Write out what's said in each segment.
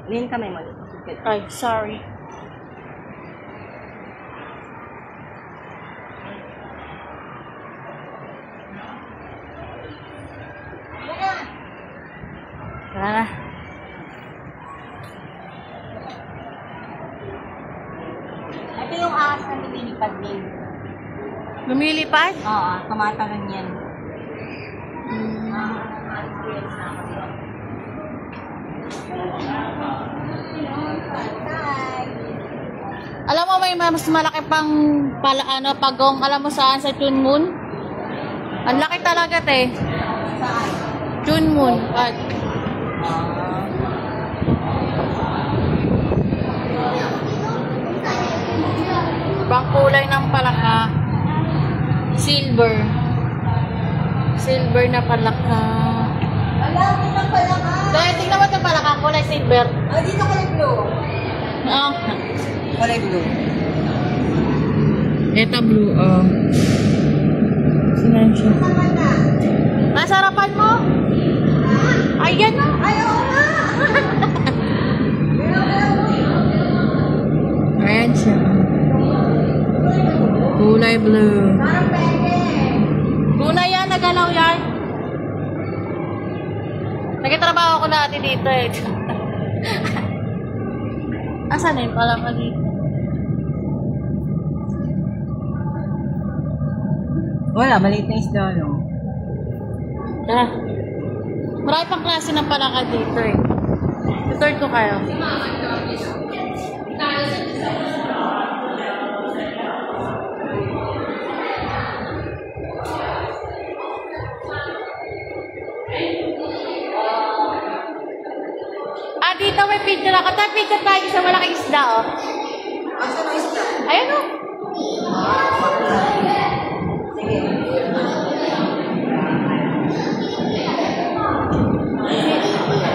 Ngayon kamay mo. Ay, sorry. Tara na. Ito yung ahas na lumilipad din. Lumilipad? Oo, tumatalon yan. Alam mo, may mas malaki pang pagong, alam mo saan, sa Chun Moon? Ang laki talaga, te. Saan? Chun Moon. At, ibang kulay ng palaka. Silver. Silver na palaka. Alam mo ng palaka. Dahil tingnan mo itong palaka, kulay silver. Ah, dito kulay blue. Oo. Kulay blue. Ito blue, oh. Saan siya? Saan na? Nasarapan mo? Ayan na. Ayaw nga! Ayan siya. Kulay blue. Parang peke. Tunay yan, nagalaw yan. Nagtatrabaho ko dati dito eh. Asan na yung palaka dito? Wala, maliit na isda, no? Tara. Marami pang klase ng palaka dito eh. Tutor ko kayo. Ah, dito may picture ako. Tapos picture tayo sa malaking isda, oh. Asa na isda? Ayan, oh. Sige.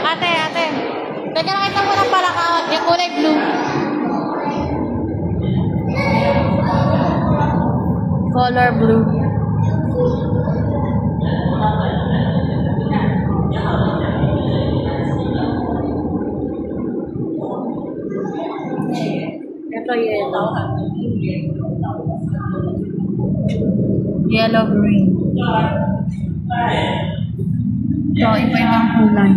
Ate. Teka, nakita mo ng palaka. Yung kulay blue. Color blue. Ito yellow. Yellow green. So, iba-ibang kulay.